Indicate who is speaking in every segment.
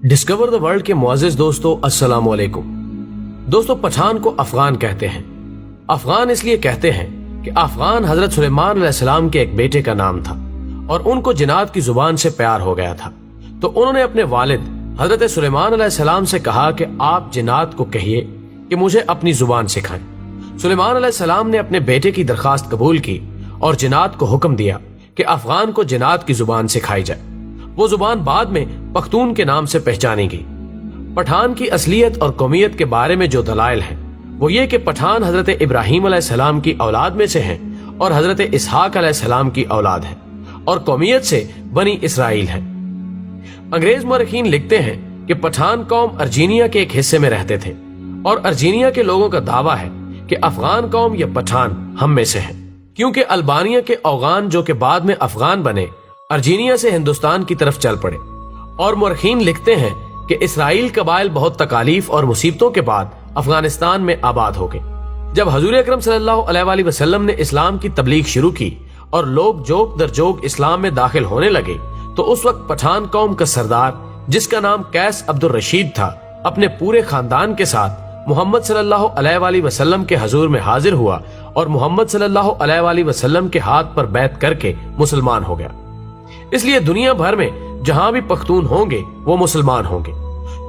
Speaker 1: Discover the world کے معزز دوستو السلام علیکم۔ دوستو پٹھان کو افغان کہتے ہیں۔ افغان اس لیے کہتے ہیں کہ افغان حضرت سلیمان علیہ السلام کے ایک بیٹے کا نام تھا اور ان کو جنات کی زبان سے پیار ہو گیا تھا، تو انہوں نے اپنے والد حضرت سلیمان علیہ السلام سے کہا کہ آپ جنات کو کہیے کہ مجھے اپنی زبان سکھائیں۔ سلیمان علیہ السلام نے اپنے بیٹے کی درخواست قبول کی اور جنات کو حکم دیا کہ افغان کو جنات کی زبان سکھائی جائے۔ وہ زبان بعد میں پختون کے نام سے پہچانی گئی۔ پٹھان کی اصلیت اور قومیت کے بارے میں جو دلائل ہیں وہ یہ کہ پٹھان حضرت ابراہیم علیہ السلام کی اولاد میں سے ہیں اور حضرت اسحاق علیہ السلام کی اولاد ہیں، اور قومیت سے بنی اسرائیل ہیں۔ انگریز مورخین لکھتے ہیں کہ پٹھان قوم ارجینیا کے ایک حصے میں رہتے تھے، اور ارجینیا کے لوگوں کا دعویٰ ہے کہ افغان قوم یا پٹھان ہم میں سے ہیں، کیونکہ البانیہ کے اوغان جو کہ بعد میں افغان بنے ارجینیا سے ہندوستان کی طرف چل پڑے۔ اور مورخین لکھتے ہیں کہ اسرائیل قبائل بہت تکالیف اور مصیبتوں کے بعد افغانستان میں آباد ہو گئے۔ جب حضور اکرم صلی اللہ علیہ وآلہ وسلم نے اسلام کی تبلیغ شروع کی اور لوگ جوگ در جوگ اسلام میں داخل ہونے لگے، تو اس وقت پٹھان قوم کا سردار جس کا نام قیس عبد الرشید تھا اپنے پورے خاندان کے ساتھ محمد صلی اللہ علیہ وآلہ وسلم کے حضور میں حاضر ہوا اور محمد صلی اللہ علیہ وآلہ وسلم کے ہاتھ پر بیعت کر کے مسلمان ہو گیا۔ اس لیے دنیا بھر میں جہاں بھی پختون ہوں گے وہ مسلمان ہوں گے۔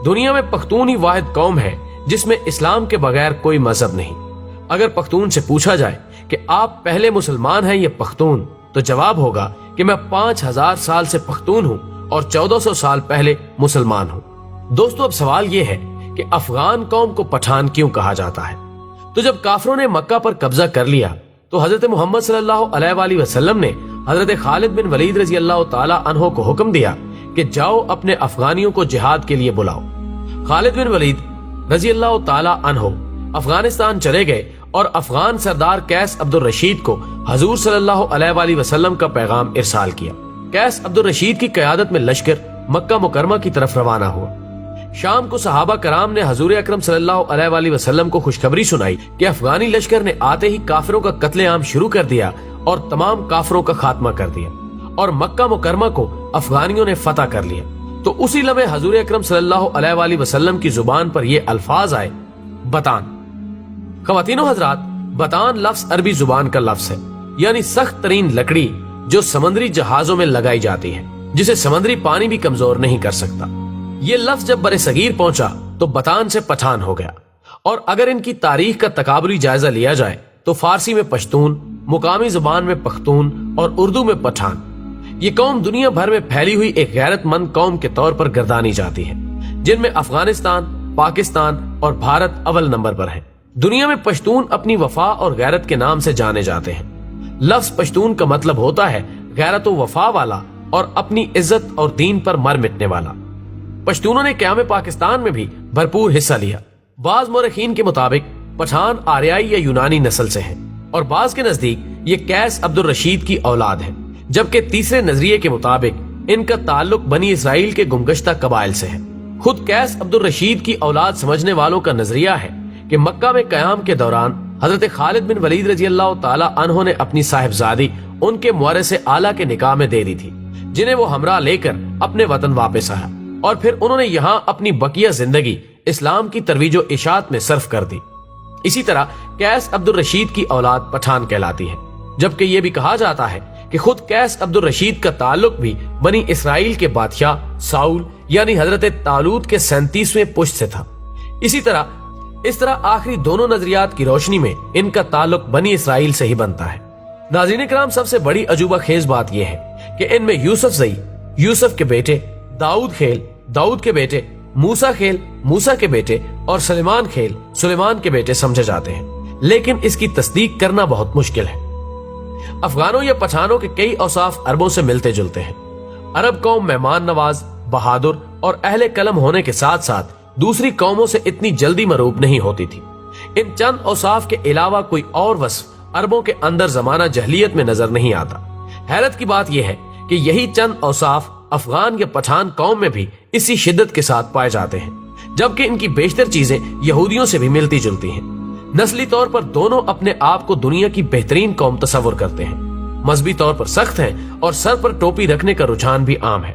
Speaker 1: دنیا میں پختون ہی واحد قوم ہے جس میں اسلام کے بغیر کوئی مذہب نہیں۔ اگر پختون سے پوچھا جائے کہ آپ پہلے مسلمان ہیں یا پختون، تو جواب ہوگا کہ میں 5000 سال سے پختون ہوں اور 1400 سال پہلے مسلمان ہوں۔ دوستو اب سوال یہ ہے کہ افغان قوم کو پٹھان کیوں کہا جاتا ہے؟ تو جب کافروں نے مکہ پر قبضہ کر لیا تو حضرت محمد صلی اللہ علیہ وآلہ وسلم نے حضرت خالد بن ولید رضی اللہ تعالی عنہ کو حکم دیا کہ جاؤ اپنے افغانیوں کو جہاد کے لیے بلاؤ۔ خالد بن ولید رضی اللہ تعالی عنہ افغانستان چلے گئے اور افغان سردار قیس عبد الرشید کو حضور صلی اللہ علیہ وآلہ وسلم کا پیغام ارسال کیا۔ قیس عبد الرشید کی قیادت میں لشکر مکہ مکرمہ کی طرف روانہ ہوا۔ شام کو صحابہ کرام نے حضور اکرم صلی اللہ علیہ وآلہ وسلم کو خوشخبری سنائی کہ افغانی لشکر نے آتے ہی کافروں کا قتل عام شروع کر دیا اور تمام کافروں کا خاتمہ کر دیا، اور مکہ مکرمہ کو افغانیوں نے فتح کر لیا۔ تو اسی لمحے حضور اکرم صلی اللہ علیہ وآلہ وسلم کی زبان پر یہ الفاظ آئے، بتان۔ خواتین و حضرات، بتان لفظ عربی زبان کا لفظ ہے، یعنی سخت ترین لکڑی جو سمندری جہازوں میں لگائی جاتی ہے، جسے سمندری پانی بھی کمزور نہیں کر سکتا۔ یہ لفظ جب بر صغیر پہنچا تو بتان سے پٹھان ہو گیا، اور اگر ان کی تاریخ کا تقابلی جائزہ لیا جائے تو فارسی میں پشتون، مقامی زبان میں پختون اور اردو میں پٹھان۔ یہ قوم دنیا بھر میں پھیلی ہوئی ایک غیرت مند قوم کے طور پر گردانی جاتی ہے، جن میں افغانستان، پاکستان اور بھارت اول نمبر پر ہیں۔ دنیا میں پشتون اپنی وفا اور غیرت کے نام سے جانے جاتے ہیں۔ لفظ پشتون کا مطلب ہوتا ہے غیرت و وفا والا اور اپنی عزت اور دین پر مر مٹنے والا۔ پشتونوں نے قیام پاکستان میں بھی بھرپور حصہ لیا۔ بعض مورخین کے مطابق پٹھان آریائی یا یونانی نسل سے ہیں، اور بعض کے نزدیک یہ قیس عبد الرشید کی اولاد ہے، جبکہ تیسرے نظریے کے مطابق ان کا تعلق بنی اسرائیل کے گمگشتہ قبائل سے ہے۔ خود قیس عبد الرشید کی اولاد سمجھنے والوں کا نظریہ ہے کہ مکہ میں قیام کے دوران حضرت خالد بن ولید رضی اللہ تعالی عنہ نے اپنی صاحبزادی ان کے مورث اعلیٰ کے نکاح میں دے دی تھی، جنہیں وہ ہمراہ لے کر اپنے وطن واپس آیا، اور پھر انہوں نے یہاں اپنی بقیہ زندگی اسلام کی ترویج و اشاعت میں صرف کر دی۔ اسی طرح قیس عبد الرشید کی اولاد پٹھان کہلاتی ہے، جبکہ یہ بھی کہا جاتا ہے کہ خود قیس عبد الرشید کا تعلق بھی بنی اسرائیل کے بادشاہ ساؤل یعنی حضرت طالوت کے 37ویں پشت سے تھا۔ اس طرح آخری دونوں نظریات کی روشنی میں ان کا تعلق بنی اسرائیل سے ہی بنتا ہے۔ ناظرین کرام، سب سے بڑی عجوبہ خیز بات یہ ہے کہ ان میں یوسف زئی، یوسف کے بیٹے، داؤد خیل، داؤد کے بیٹے، موسیٰ خیل، موسیٰ کے بیٹے، اور سلیمان خیل، سلیمان کے بیٹے سمجھے جاتے ہیں، لیکن اس کی تصدیق کرنا بہت مشکل ہے۔ افغانوں یا پٹھانوں کے کئی اوصاف عربوں سے ملتے جلتے ہیں۔ عرب قوم مہمان نواز، بہادر اور اہل قلم ہونے کے ساتھ ساتھ دوسری قوموں سے اتنی جلدی مروب نہیں ہوتی تھی۔ ان چند اوصاف کے علاوہ کوئی اور وصف عربوں کے اندر زمانہ جہلیت میں نظر نہیں آتا۔ حیرت کی بات یہ ہے کہ یہی چند اوصاف افغان یا پٹھان قوم میں بھی اسی شدت کے ساتھ پائے جاتے ہیں، جبکہ ان کی بیشتر چیزیں یہودیوں سے بھی ملتی جلتی ہیں۔ نسلی طور پر دونوں اپنے آپ کو دنیا کی بہترین قوم تصور کرتے ہیں، مذہبی طور پر سخت ہیں اور سر پر ٹوپی رکھنے کا رجحان بھی عام ہے،